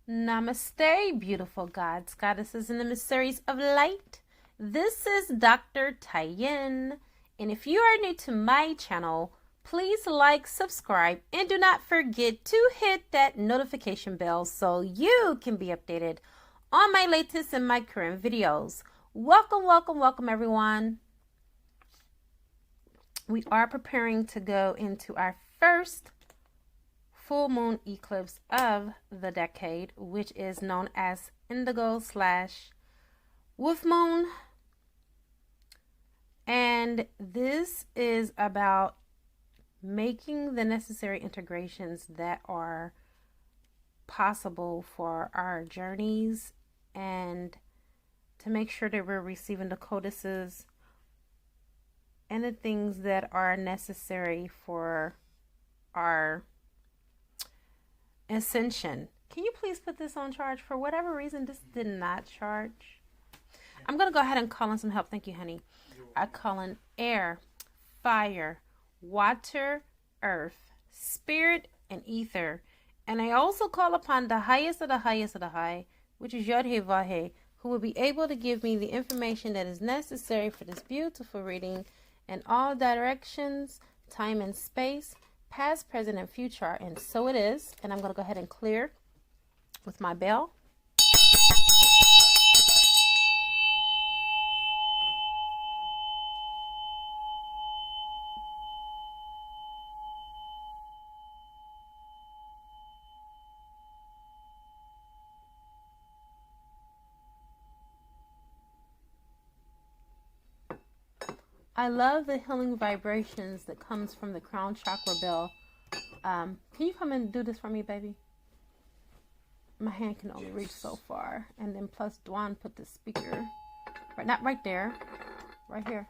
Namaste, beautiful gods, goddesses, and emissaries of light. This is Dr. Tyen, and if you are new to my channel, please like, subscribe, and do not forget to hit that notification bell so you can be updated on my latest and my current videos. Welcome, welcome, welcome, everyone. We are preparing to go into our first full moon eclipse of the decade, which is known as Indigo/Wolf Moon. And this is about making the necessary integrations that are possible for our journeys and to make sure that we're receiving the codices and the things that are necessary for our ascension. Can you please put this on charge? For whatever reason, this did not charge. I'm going to go ahead and call in some help. Thank you, honey. I call in air, fire, water, earth, spirit, and ether. And I also call upon the highest of the highest of the high, which is Yod-Heh-Vah-Heh, who will be able to give me the information that is necessary for this beautiful reading in all directions, time and space, past, present, and future. And so it is. And I'm going to go ahead and clear with my bell. I love the healing vibrations that comes from the crown chakra bell. Can you come and do this for me, baby? My hand can only reach so far. And then plus Dwan put the speaker, right, not right there, right here.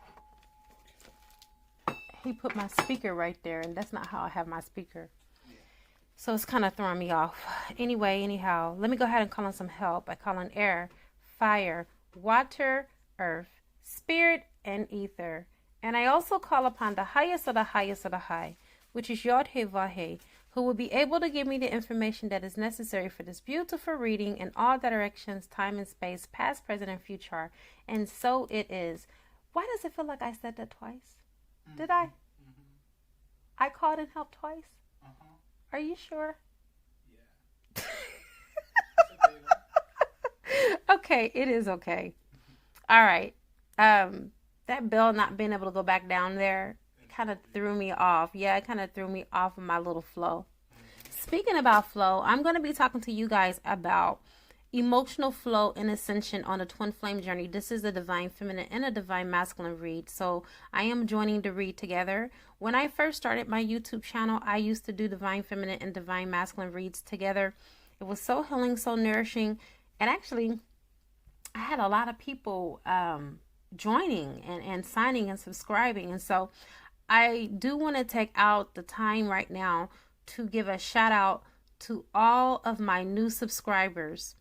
He put my speaker right there, and that's not how I have my speaker. So it's kind of throwing me off. Anyway, anyhow, let me go ahead and call on some help. I call on air, fire, water, earth, spirit, and ether. And I also call upon the highest of the highest of the high, which is Yod-Heh-Vah-Heh, who will be able to give me the information that is necessary for this beautiful reading in all directions, time and space, past, present, and future. And so it is. Why does it feel like I said that twice? Did I? I called and helped twice? Are you sure? Yeah. Okay, it is okay. All right. That bell not being able to go back down there kind of threw me off. Yeah, it kind of threw me off of my little flow. Speaking about flow, I'm going to be talking to you guys about emotional flow and ascension on a twin flame journey. This is a divine feminine and a divine masculine read. So I am joining the read together. When I first started my YouTube channel, I used to do divine feminine and divine masculine reads together. It was so healing, so nourishing. And actually, I had a lot of people joining and signing and subscribing. And so I do want to take out the time right now to give a shout out to all of my new subscribers.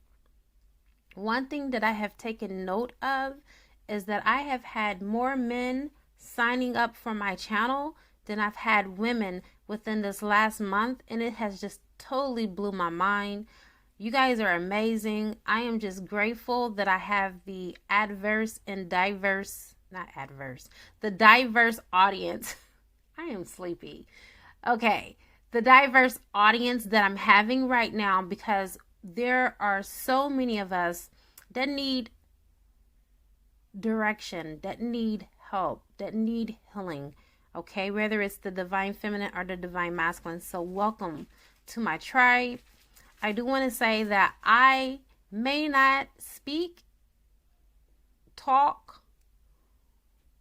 One thing that I have taken note of is that I have had more men signing up for my channel than I've had women within this last month, and it has just totally blew my mind. You guys are amazing. I am just grateful that I have the diverse audience. I am sleepy. Okay. The diverse audience that I'm having right now, because there are so many of us that need direction, that need help, that need healing. Okay. Whether it's the divine feminine or the divine masculine. So welcome to my tribe. I do want to say that I may not speak, talk,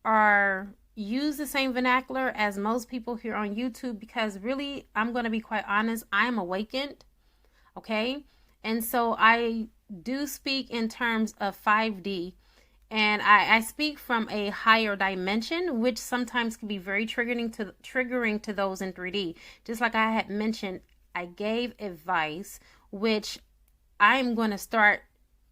or use the same vernacular as most people here on YouTube, because really, I'm going to be quite honest, I am awakened, okay? And so I do speak in terms of 5D, and I speak from a higher dimension, which sometimes can be very triggering to those in 3D. Just like I had mentioned, I gave advice, which I'm going to start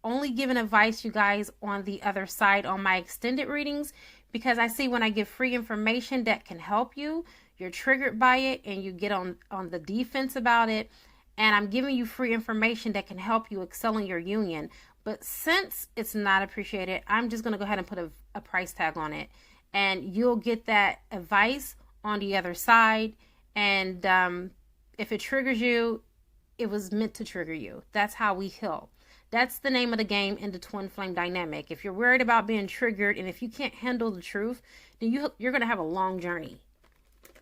only giving advice, you guys, on the other side on my extended readings, because I see when I give free information that can help you, you're triggered by it and you get on the defense about it. and I'm giving you free information that can help you excel in your union. But since it's not appreciated, I'm just going to go ahead and put a price tag on it, and you'll get that advice on the other side. And if it triggers you, it was meant to trigger you. That's how we heal. That's the name of the game in the twin flame dynamic. If you're worried about being triggered, and if you can't handle the truth, then you're going to have a long journey,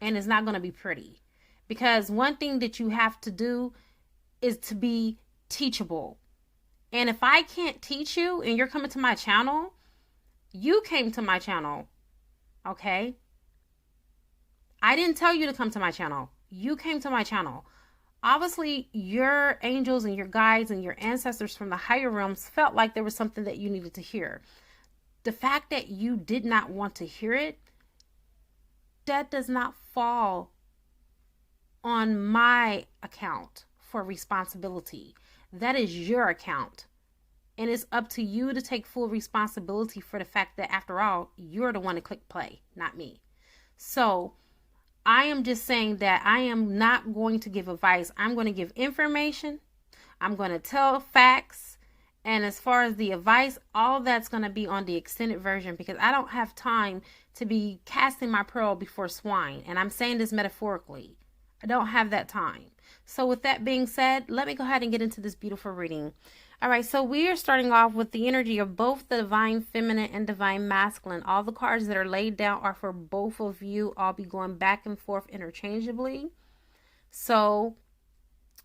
and it's not going to be pretty. Because one thing that you have to do is to be teachable. And if I can't teach you and you're coming to my channel, you came to my channel, okay? I didn't tell you to come to my channel. You came to my channel. Obviously, your angels and your guides and your ancestors from the higher realms felt like there was something that you needed to hear. The fact that you did not want to hear it, that does not fall on my account for responsibility. That is your account. And it's up to you to take full responsibility for the fact that, after all, you're the one to click play, not me. So I am just saying that I am not going to give advice. I'm going to give information. I'm going to tell facts. And as far as the advice, all that's going to be on the extended version, because I don't have time to be casting my pearl before swine. And I'm saying this metaphorically. I don't have that time. So with that being said, let me go ahead and get into this beautiful reading. All right, so we are starting off with the energy of both the divine feminine and divine masculine. All the cards that are laid down are for both of you. I'll be going back and forth interchangeably. So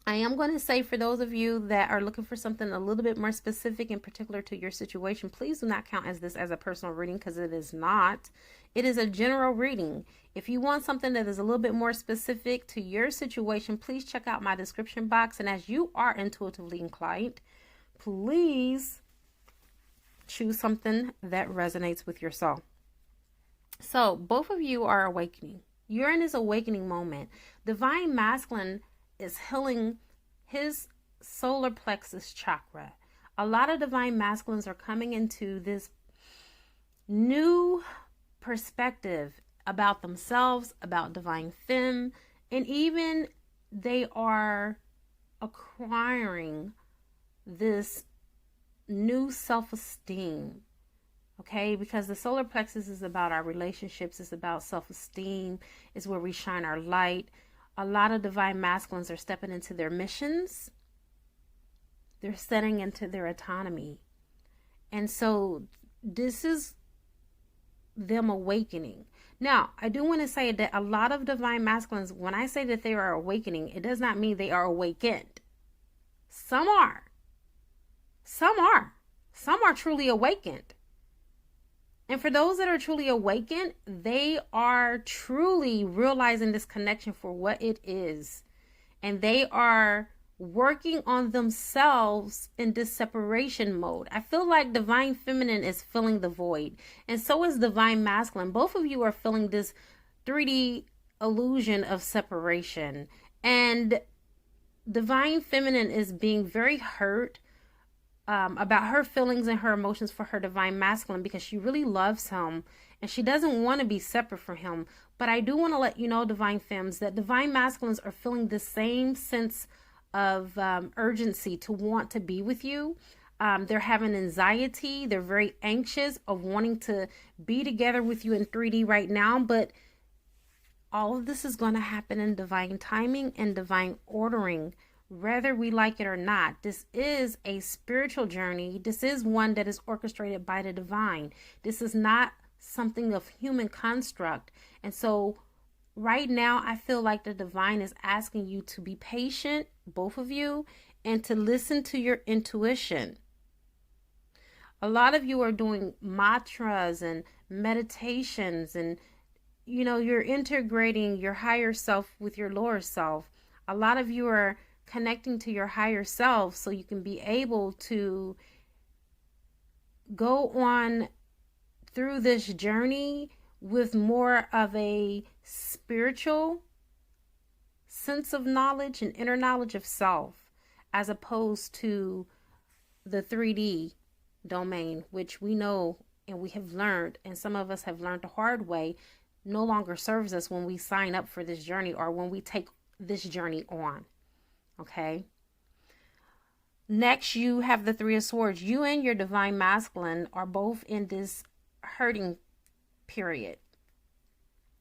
I am going to say, for those of you that are looking for something a little bit more specific and particular to your situation, please do not count this as a personal reading, because it is not. It is a general reading. If you want something that is a little bit more specific to your situation, please check out my description box. And as you are intuitively inclined, please choose something that resonates with your soul. So both of you are awakening. You're in this awakening moment. Divine masculine is healing his solar plexus chakra. A lot of divine masculines are coming into this new perspective about themselves, about divine femme, and even they are acquiring this new self-esteem. Okay, because the solar plexus is about our relationships, it's about self-esteem, it's where we shine our light. A lot of divine masculines are stepping into their missions. They're stepping into their autonomy. And so this is them awakening. Now, I do want to say that a lot of divine masculines, when I say that they are awakening, it does not mean they are awakened. Some are. Some are. Some are truly awakened. And for those that are truly awakened, they are truly realizing this connection for what it is. And they are working on themselves in this separation mode. I feel like divine feminine is filling the void. And so is divine masculine. Both of you are feeling this 3D illusion of separation. And divine feminine is being very hurt about her feelings and her emotions for her divine masculine, because she really loves him and she doesn't want to be separate from him. But I do want to let you know, divine femmes, that divine masculines are feeling the same sense of urgency to want to be with you. They're having anxiety. They're very anxious of wanting to be together with you in 3D right now. But all of this is going to happen in divine timing and divine ordering, whether we like it or not. This is a spiritual journey. This is one that is orchestrated by the divine. This is not something of human construct. And so right now, I feel like the divine is asking you to be patient, both of you, and to listen to your intuition. A lot of you are doing mantras and meditations, and you're integrating your higher self with your lower self. A lot of you are connecting to your higher self so you can be able to go on through this journey with more of a spiritual sense of knowledge and inner knowledge of self, as opposed to the 3D domain, which we know and we have learned, and some of us have learned the hard way, no longer serves us when we sign up for this journey or when we take this journey on. Okay. Next, you have the Three of Swords. You and your divine masculine are both in this hurting period.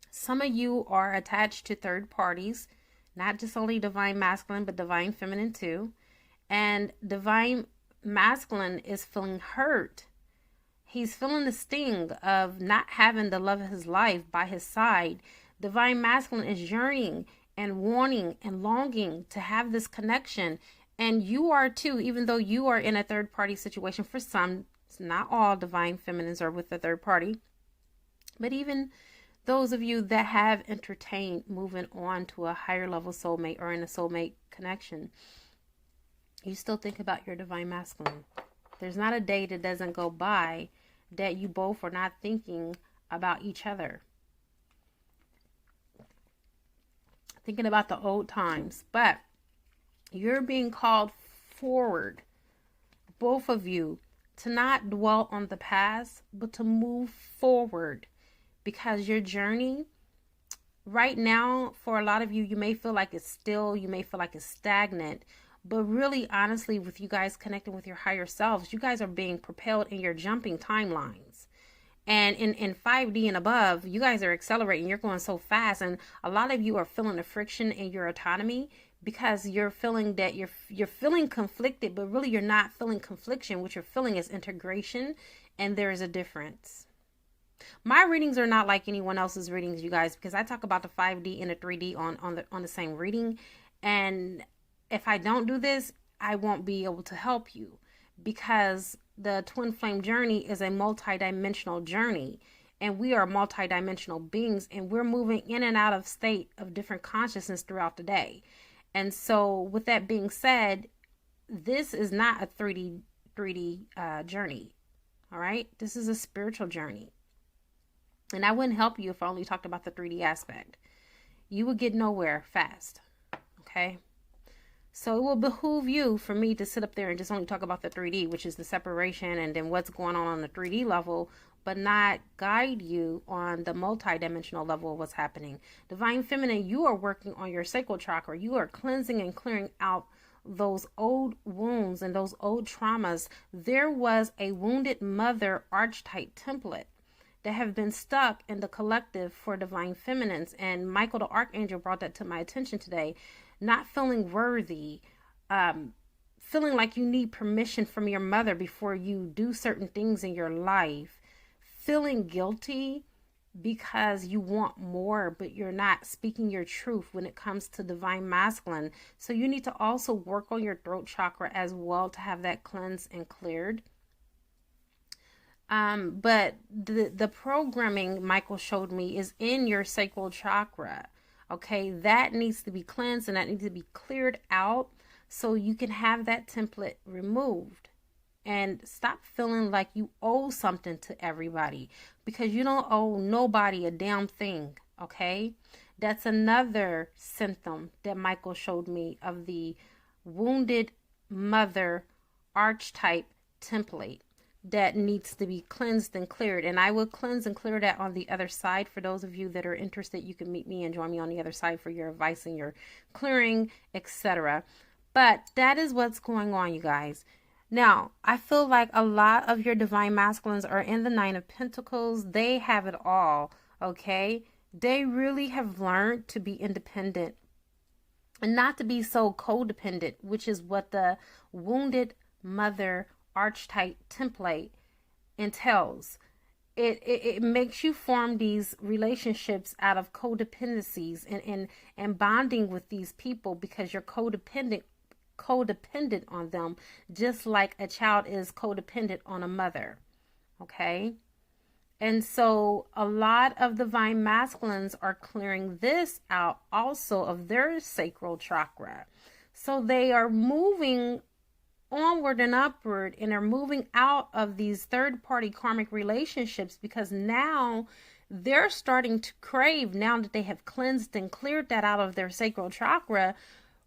Some of you are attached to third parties, not just only divine masculine, but divine feminine too. And divine masculine is feeling hurt. He's feeling the sting of not having the love of his life by his side. Divine masculine is yearning and wanting and longing to have this connection. And you are too, even though you are in a third party situation. For some, it's not all divine feminines are with the third party. But even those of you that have entertained moving on to a higher level soulmate or in a soulmate connection, you still think about your divine masculine. There's not a day that doesn't go by that you both are not thinking about each other. Thinking about the old times. But you're being called forward, both of you, to not dwell on the past, but to move forward. Because your journey right now, for a lot of you, you may feel like it's still, you may feel like it's stagnant. But really, honestly, with you guys connecting with your higher selves, you guys are being propelled in your jumping timelines. And in 5D and above, you guys are accelerating. You're going so fast. And a lot of you are feeling the friction in your autonomy because you're feeling that you're feeling conflicted, but really you're not feeling confliction. What you're feeling is integration, and there is a difference. My readings are not like anyone else's readings, you guys, because I talk about the 5D and the 3D on the same reading. And if I don't do this, I won't be able to help you, because the twin flame journey is a multi-dimensional journey, and we are multi-dimensional beings, and we're moving in and out of state of different consciousness throughout the day. And so with that being said, this is not a 3D journey. All right. This is a spiritual journey. And I wouldn't help you if I only talked about the 3D aspect. You would get nowhere fast. Okay. So it will behoove you for me to sit up there and just only talk about the 3D, which is the separation and then what's going on the 3D level, but not guide you on the multi-dimensional level of what's happening. Divine Feminine, you are working on your sacral chakra. You are cleansing and clearing out those old wounds and those old traumas. There was a wounded mother archetype template that have been stuck in the collective for Divine Feminines. And Michael the Archangel brought that to my attention today. Not feeling worthy, feeling like you need permission from your mother before you do certain things in your life, feeling guilty because you want more, but you're not speaking your truth when it comes to Divine Masculine. So you need to also work on your throat chakra as well to have that cleansed and cleared. But the programming Michael showed me is in your sacral chakra. Okay, that needs to be cleansed and that needs to be cleared out so you can have that template removed. And stop feeling like you owe something to everybody, because you don't owe nobody a damn thing. Okay, that's another symptom that Michael showed me of the wounded mother archetype template that needs to be cleansed and cleared. And I will cleanse and clear that on the other side. For those of you that are interested, you can meet me and join me on the other side for your advice and your clearing, etc. But that is what's going on, you guys. Now, I feel like a lot of your Divine Masculines are in the Nine of Pentacles. They have it all, okay? They really have learned to be independent and not to be so codependent, which is what the wounded mother archetype template entails. It makes you form these relationships out of codependencies and bonding with these people because you're codependent on them, just like a child is codependent on a mother. Okay? And so a lot of Divine Masculines are clearing this out also of their sacral chakra. So they are moving onward and upward and are moving out of these third-party karmic relationships, because now they're starting to crave, now that they have cleansed and cleared that out of their sacral chakra,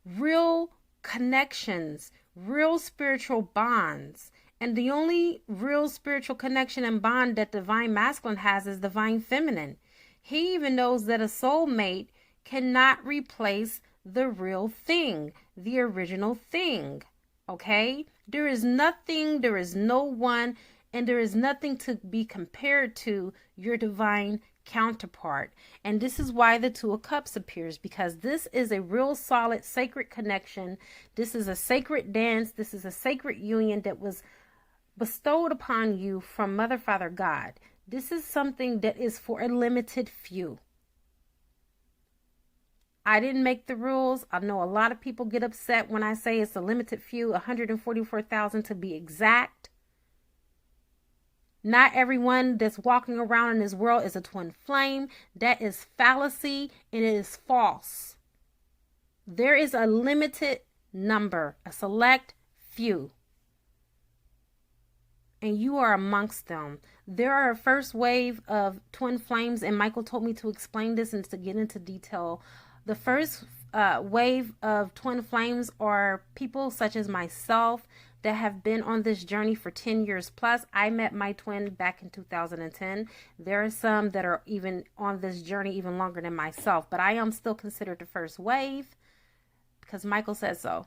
real connections, real spiritual bonds. And the only real spiritual connection and bond that Divine Masculine has is Divine Feminine. He even knows that a soulmate cannot replace the real thing, the original thing. Okay? There is nothing, there is no one, and there is nothing to be compared to your divine counterpart. And this is why the Two of Cups appears, because this is a real solid sacred connection. This is a sacred dance. This is a sacred union that was bestowed upon you from Mother, Father, God. This is something that is for a limited few. I didn't make the rules. I know a lot of people get upset when I say it's a limited few, 144,000 to be exact. Not everyone that's walking around in this world is a twin flame. That is fallacy and it is false. There is a limited number, a select few. And you are amongst them. There are a first wave of twin flames, and Michael told me to explain this and to get into detail. The first wave of twin flames are people such as myself that have been on this journey for 10 years plus. I met my twin back in 2010. There are some that are even on this journey even longer than myself, but I am still considered the first wave because Michael says so.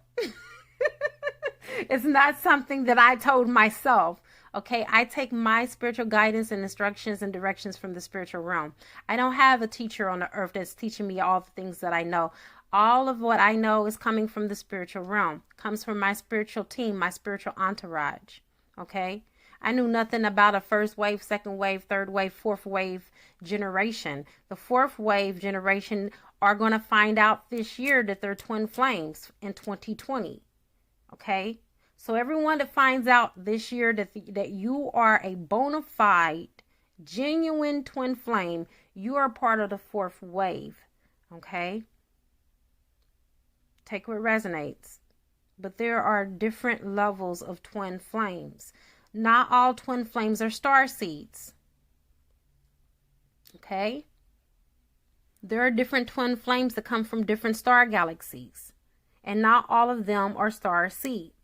It's not something that I told myself. Okay, I take my spiritual guidance and instructions and directions from the spiritual realm. I don't have a teacher on the earth that's teaching me all the things that I know. All of what I know is coming from the spiritual realm, comes from my spiritual team, my spiritual entourage. Okay, I knew nothing about a first wave, second wave, third wave, fourth wave generation. The fourth wave generation are going to find out this year that they're twin flames in 2020. Okay. So everyone that finds out this year that you are a bona fide, genuine twin flame, you are part of the fourth wave. Okay? Take what resonates. But there are different levels of twin flames. Not all twin flames are star seeds. Okay? There are different twin flames that come from different star galaxies. And not all of them are star seeds.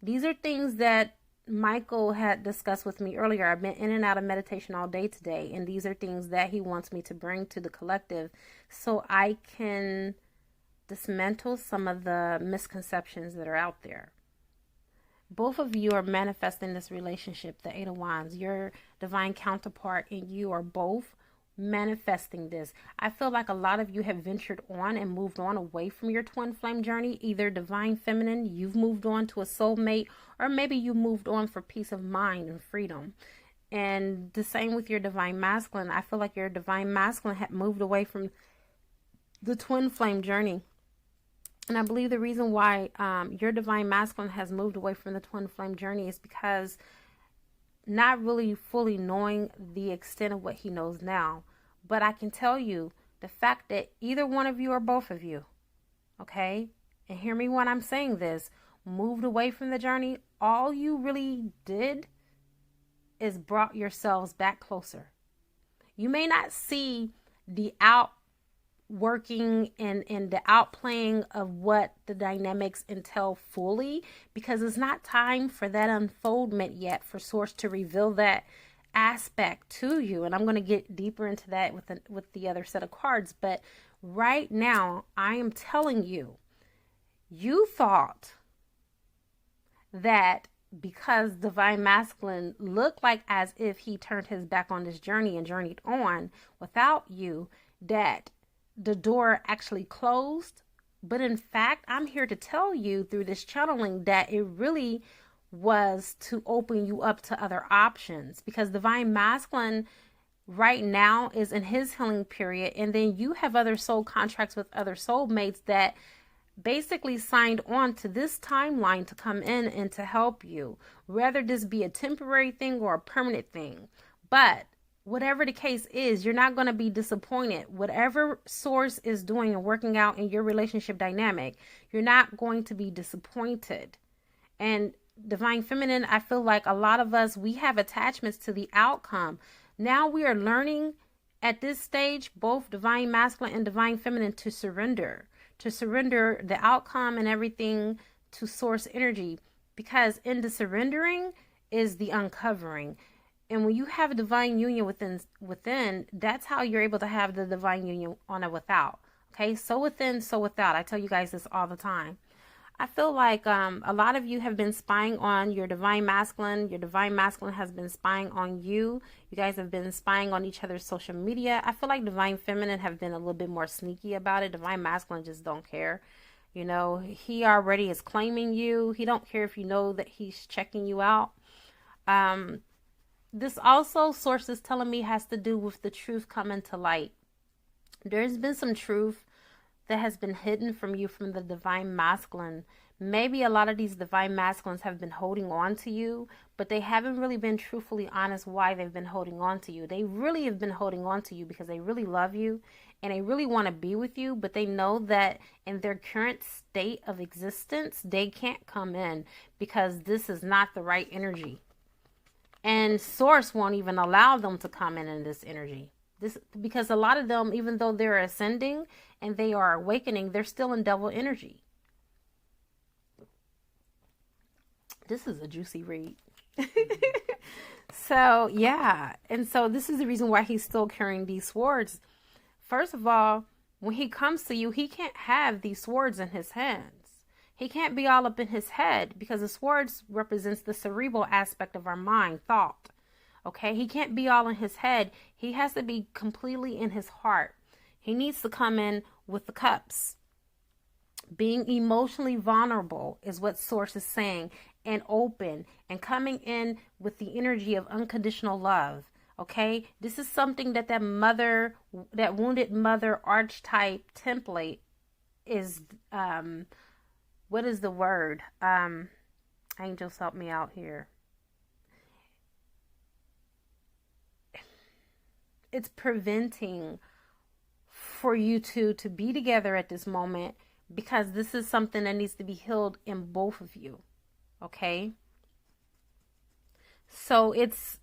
These are things that Michael had discussed with me earlier. I've been in and out of meditation all day today, and these are things that he wants me to bring to the collective so I can dismantle some of the misconceptions that are out there. Both of you are manifesting this relationship, the Eight of Wands. Your divine counterpart and you are both manifesting this. I feel like a lot of you have ventured on and moved on away from your twin flame journey. Either divine feminine, you've moved on to a soulmate, or maybe you moved on for peace of mind and freedom. And the same with your divine masculine. I feel like your divine masculine had moved away from the twin flame journey. And I believe the reason why your divine masculine has moved away from the twin flame journey is because not really fully knowing the extent of what he knows now. But I can tell you the fact that either one of you or both of you, okay, and hear me when I'm saying this, moved away from the journey, all you really did is brought yourselves back closer. You may not see the outworking and the outplaying of what the dynamics entail fully, because it's not time for that unfoldment yet for Source to reveal that aspect to you. And I'm going to get deeper into that with the other set of cards. But right now, I am telling you, you thought that because divine masculine looked like as if he turned his back on this journey and journeyed on without you, that the door actually closed. But in fact, I'm here to tell you through this channeling that it really was to open you up to other options, because divine masculine right now is in his healing period. And then you have other soul contracts with other soulmates that basically signed on to this timeline to come in and to help you, whether this be a temporary thing or a permanent thing. But whatever the case is, you're not going to be disappointed. Whatever Source is doing and working out in your relationship dynamic, you're not going to be disappointed. And divine feminine, I feel like a lot of us, we have attachments to the outcome. Now we are learning at this stage, both divine masculine and divine feminine, to surrender the outcome and everything to Source energy, because in the surrendering is the uncovering. And when you have a divine union within, that's how you're able to have the divine union on a without. Okay, so within, so without. I tell you guys this all the time. I feel like a lot of you have been spying on your divine masculine. Your divine masculine has been spying on you. You guys have been spying on each other's social media. I feel like divine feminine have been a little bit more sneaky about it. Divine masculine just don't care. You know, he already is claiming you. He don't care if you know that he's checking you out. This also, source is telling me, has to do with the truth coming to light. There's been some truth that has been hidden from you from the divine masculine. Maybe a lot of these divine masculines have been holding on to you, but they haven't really been truthfully honest why they've been holding on to you. They really have been holding on to you because they really love you and they really want to be with you, but they know that in their current state of existence, they can't come in because this is not the right energy. And source won't even allow them to come in this energy. This, because a lot of them, even though they're ascending and they are awakening, they're still in double energy. This is a juicy read. So, yeah. And so this is the reason why he's still carrying these swords. First of all, when he comes to you, he can't have these swords in his hands. He can't be all up in his head because the swords represents the cerebral aspect of our mind, thought. Okay, he can't be all in his head. He has to be completely in his heart. He needs to come in with the cups. Being emotionally vulnerable is what source is saying, and open and coming in with the energy of unconditional love. Okay, this is something that that wounded mother archetype template is, what is the word? Angels, help me out here. It's preventing for you two to be together at this moment because this is something that needs to be healed in both of you. Okay? So it's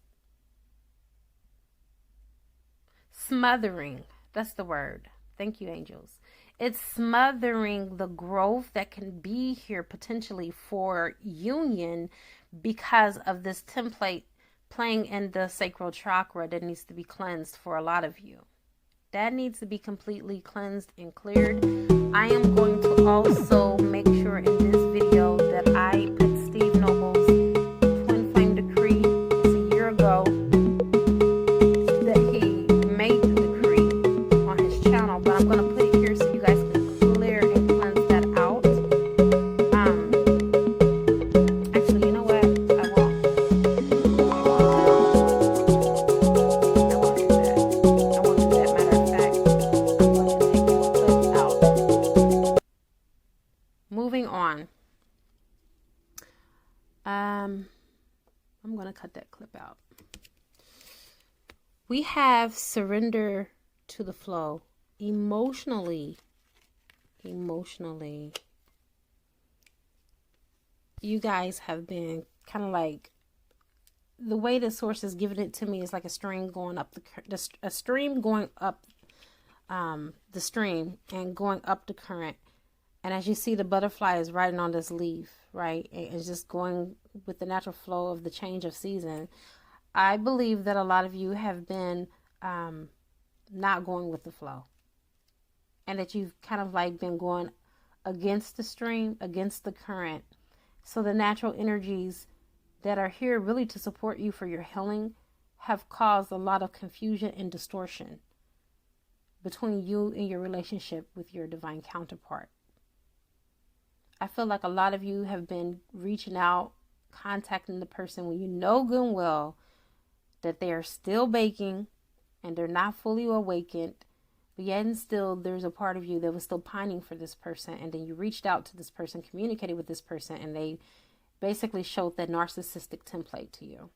smothering. That's the word. Thank you, angels. It's smothering the growth that can be here potentially for union because of this template playing in the sacral chakra that needs to be cleansed for a lot of you. That needs to be completely cleansed and cleared. I am going to also make sure in this video that I put Steve Noble's twin flame decree. It's a year ago that he made the decree on his channel, but I'm going to put it here so you guys can clear and cleanse that out. Actually, you know what? I won't. Moving on. I'm going to cut that clip out. We have surrender to the flow. Emotionally, you guys have been kind of like, the way the source has given it to me is like a stream going up a stream going up the stream and going up the current. And as you see, the butterfly is riding on this leaf, right? And it's just going with the natural flow of the change of season. I believe that a lot of you have been not going with the flow. And that you've kind of like been going against the stream, against the current. So the natural energies that are here really to support you for your healing have caused a lot of confusion and distortion between you and your relationship with your divine counterpart. I feel like a lot of you have been reaching out, contacting the person when you know good and well that they are still baking and they're not fully awakened, but yet and still there's a part of you that was still pining for this person, and then you reached out to this person, communicated with this person, and they basically showed that narcissistic template to you.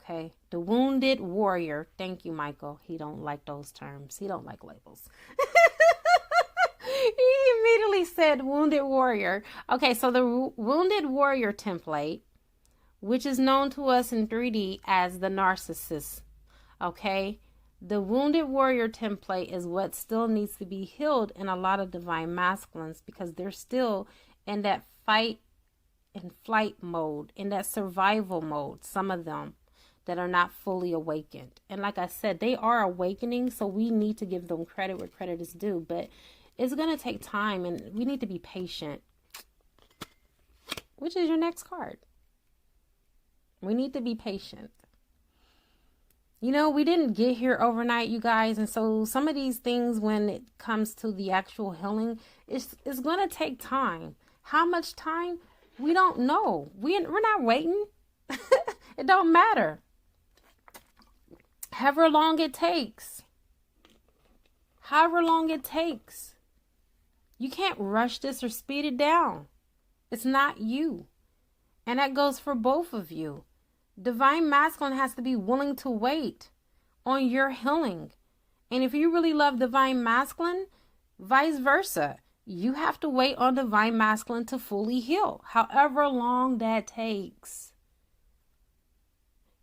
Okay, the wounded warrior. Thank you, Michael. He don't like those terms. He don't like labels. He immediately said wounded warrior. Okay, so the wounded warrior template, which is known to us in 3D as the narcissist. Okay, the wounded warrior template is what still needs to be healed in a lot of divine masculines because they're still in that fight and flight mode, in that survival mode, some of them that are not fully awakened. And like I said, they are awakening, so we need to give them credit where credit is due. But It's going to take time, and we need to be patient, which is your next card. We need to be patient. You know, we didn't get here overnight, you guys. And so some of these things, when it comes to the actual healing, it's going to take time. How much time? We don't know. We're not waiting. It don't matter. However long it takes. However long it takes. You can't rush this or speed it down. It's not you. And that goes for both of you. Divine Masculine has to be willing to wait on your healing. And if you really love Divine Masculine, vice versa. You have to wait on Divine Masculine to fully heal, however long that takes.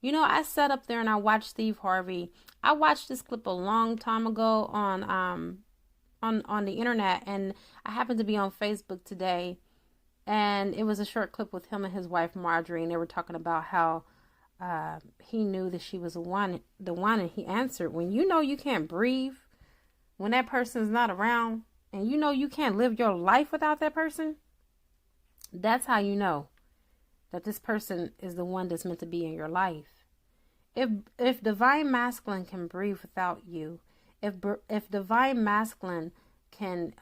You know, I sat up there and I watched Steve Harvey. I watched this clip a long time ago on the internet, and I happened to be on Facebook today, and it was a short clip with him and his wife Marjorie, and they were talking about how he knew that she was the one, and he answered, when you know you can't breathe, when that person's not around, and you know you can't live your life without that person, that's how you know that this person is the one that's meant to be in your life. If Divine Masculine can breathe without you, if Divine Masculine can,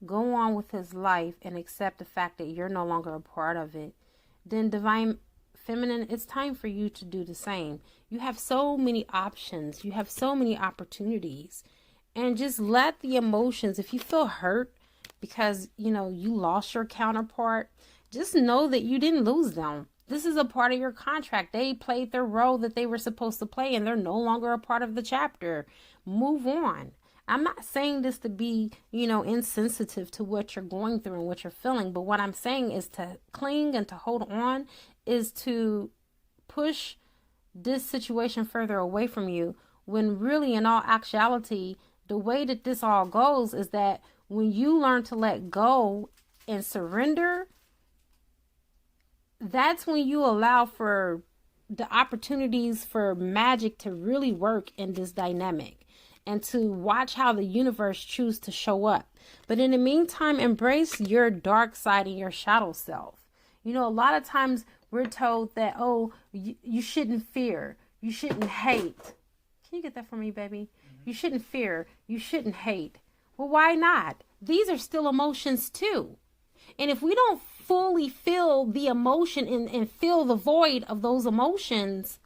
go on with his life and accept the fact that you're no longer a part of it, then Divine Feminine, it's time for you to do the same. You have so many options. You have so many opportunities. And just let the emotions, if you feel hurt because, you lost your counterpart, just know that you didn't lose them. This is a part of your contract. They played their role that they were supposed to play, and they're no longer a part of the chapter. Move on. I'm not saying this to be, insensitive to what you're going through and what you're feeling. But what I'm saying is to cling and to hold on, is to push this situation further away from you, when really, in all actuality, the way that this all goes is that when you learn to let go and surrender, that's when you allow for the opportunities for magic to really work in this dynamic, and to watch how the universe choose to show up. But in the meantime, embrace your dark side and your shadow self. A lot of times we're told that, you shouldn't fear, you shouldn't hate. Can you get that for me, baby? You shouldn't fear, you shouldn't hate. Well, why not? These are still emotions too. And if we don't fully feel the emotion and fill the void of those emotions,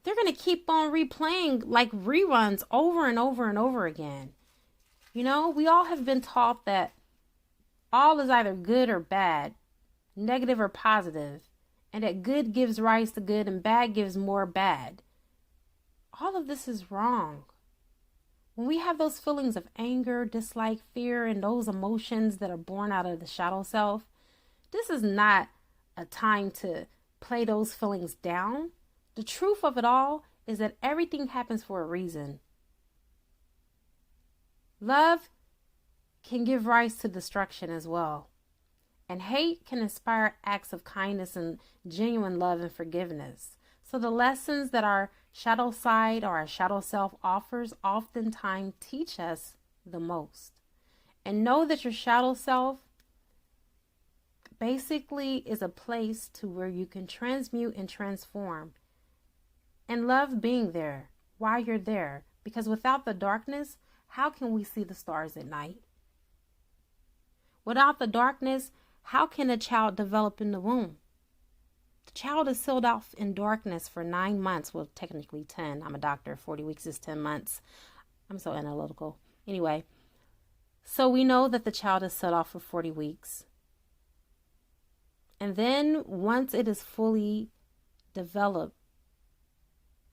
they're going to keep on replaying like reruns over and over and over again. We all have been taught that all is either good or bad, negative or positive, and that good gives rise to good and bad gives more bad. All of this is wrong. When we have those feelings of anger, dislike, fear, and those emotions that are born out of the shadow self, this is not a time to play those feelings down. The truth of it all is that everything happens for a reason. Love can give rise to destruction as well. And hate can inspire acts of kindness and genuine love and forgiveness. So the lessons that our shadow side or our shadow self offers oftentimes teach us the most. And know that your shadow self basically is a place to where you can transmute and transform. And love being there while you're there. Because without the darkness, how can we see the stars at night? Without the darkness, how can a child develop in the womb? The child is sealed off in darkness for 9 months. Well, technically 10. I'm a doctor. 40 weeks is 10 months. I'm so analytical. Anyway, so we know that the child is sealed off for 40 weeks. And then once it is fully developed,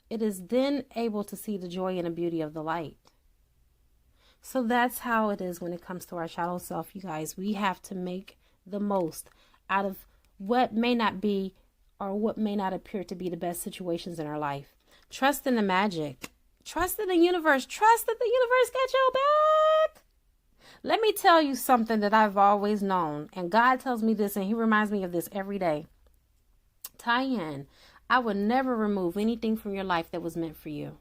it is then able to see the joy and the beauty of the light. So that's how it is when it comes to our shadow self, you guys. We have to make the most out of what may not be or what may not appear to be the best situations in our life. Trust in the magic. Trust in the universe. Trust that the universe got your back. Let me tell you something that I've always known. And God tells me this, and he reminds me of this every day. Tyann, I would never remove anything from your life that was meant for you.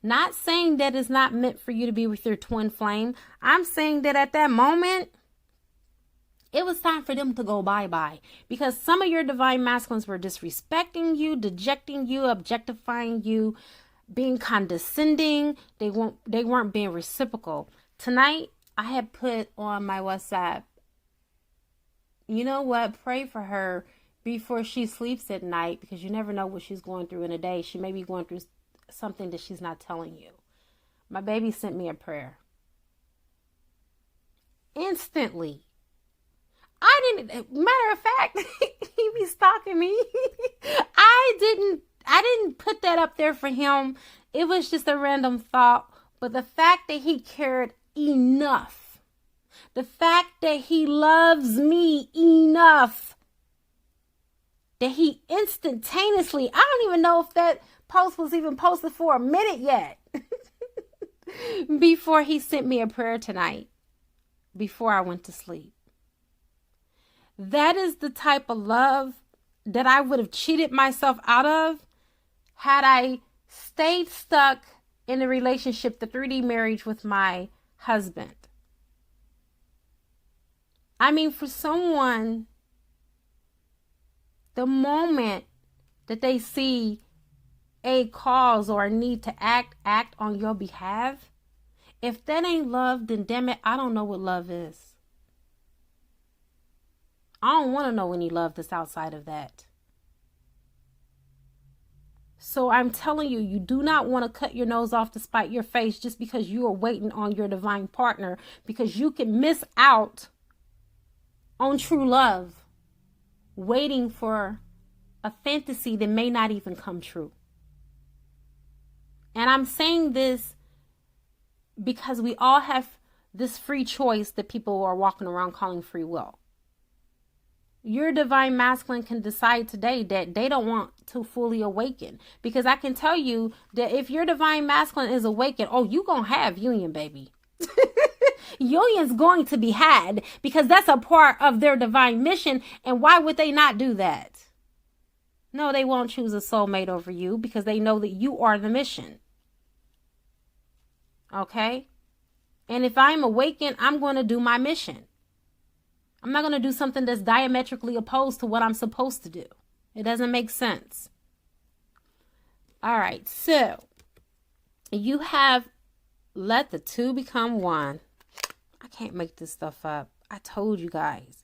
Not saying that it's not meant for you to be with your twin flame. I'm saying that at that moment, it was time for them to go bye-bye, because some of your divine masculines were disrespecting you, dejecting you, objectifying you, being condescending. They weren't being reciprocal. Tonight, I had put on my WhatsApp, you know what, pray for her before she sleeps at night, because you never know what she's going through in a day. She may be going through something that she's not telling you. My baby sent me a prayer. Instantly. Matter of fact, he be stalking me. I didn't put that up there for him. It was just a random thought. But the fact that he cared enough, the fact that he loves me enough, that he instantaneously, I don't even know if that post was even posted for a minute yet, before he sent me a prayer tonight, before I went to sleep. That is the type of love that I would have cheated myself out of had I stayed stuck in a relationship, the 3D marriage with my husband. I mean, for someone, the moment that they see a cause or a need to act on your behalf, if that ain't love, then damn it, I don't know what love is. I don't want to know any love that's outside of that. So I'm telling you, you do not want to cut your nose off to spite your face just because you are waiting on your divine partner, because you can miss out on true love, waiting for a fantasy that may not even come true. And I'm saying this because we all have this free choice that people are walking around calling free will. Your divine masculine can decide today that they don't want to fully awaken. Because I can tell you that if your divine masculine is awakened, oh, you gonna have union, baby. Union's going to be had, because that's a part of their divine mission. And why would they not do that? No, they won't choose a soulmate over you, because they know that you are the mission. Okay? And if I'm awakened, I'm going to do my mission. I'm not going to do something that's diametrically opposed to what I'm supposed to do. It doesn't make sense. All right, so you have let the two become one. I can't make this stuff up. I told you guys.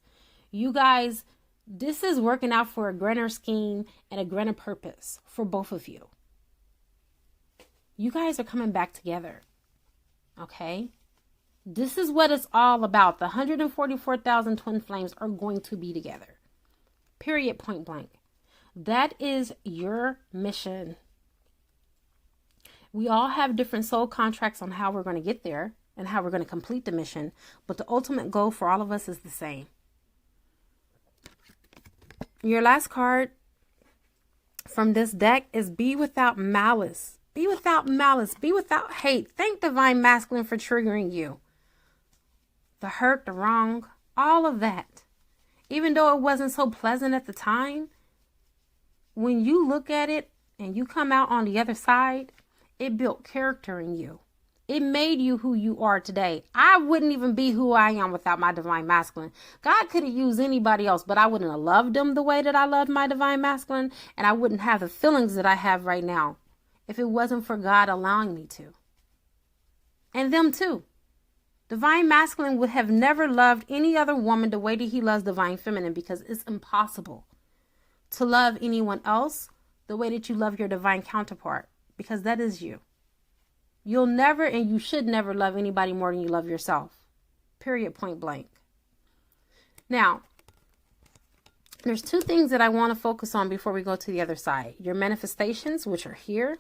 You guys, this is working out for a greater scheme and a greater purpose for both of you. You guys are coming back together. Okay? This is what it's all about. The 144,000 twin flames are going to be together. Period, point blank. That is your mission. We all have different soul contracts on how we're going to get there and how we're going to complete the mission. But the ultimate goal for all of us is the same. Your last card from this deck is Be Without Malice. Be without malice. Be without hate. Thank Divine Masculine for triggering you. The hurt, the wrong, all of that. Even though it wasn't so pleasant at the time, when you look at it and you come out on the other side, it built character in you. It made you who you are today. I wouldn't even be who I am without my divine masculine. God could have used anybody else, but I wouldn't have loved them the way that I loved my divine masculine, and I wouldn't have the feelings that I have right now if it wasn't for God allowing me to. And them too. Divine masculine would have never loved any other woman the way that he loves divine feminine, because it's impossible to love anyone else the way that you love your divine counterpart, because that is you. You'll never and you should never love anybody more than you love yourself. Period, point blank. Now, there's two things that I want to focus on before we go to the other side. Your manifestations, which are here,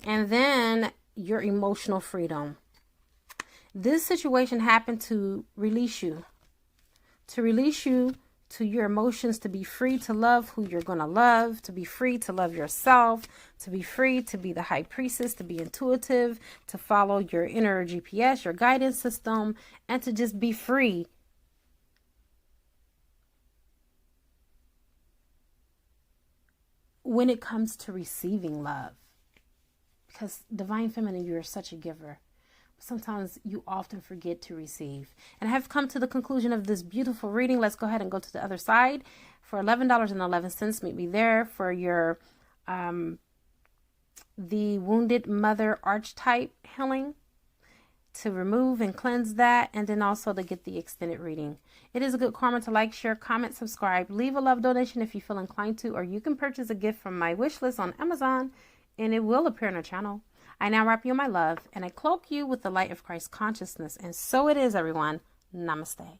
and then your emotional freedom. This situation happened to release you to your emotions, to be free to love who you're going to love, to be free to love yourself, to be free to be the high priestess, to be intuitive, to follow your inner GPS, your guidance system, and to just be free. When it comes to receiving love. because Divine Feminine, you're such a giver. Sometimes you often forget to receive. And I have come to the conclusion of this beautiful reading. Let's go ahead and go to the other side. For $11.11, meet me there for your the Wounded Mother Archetype healing, to remove and cleanse that, and then also to get the extended reading. It is a good karma to like, share, comment, subscribe, leave a love donation if you feel inclined to, or you can purchase a gift from my wish list on Amazon and it will appear on our channel. I now wrap you in my love and I cloak you with the light of Christ consciousness. And so it is, everyone. Namaste.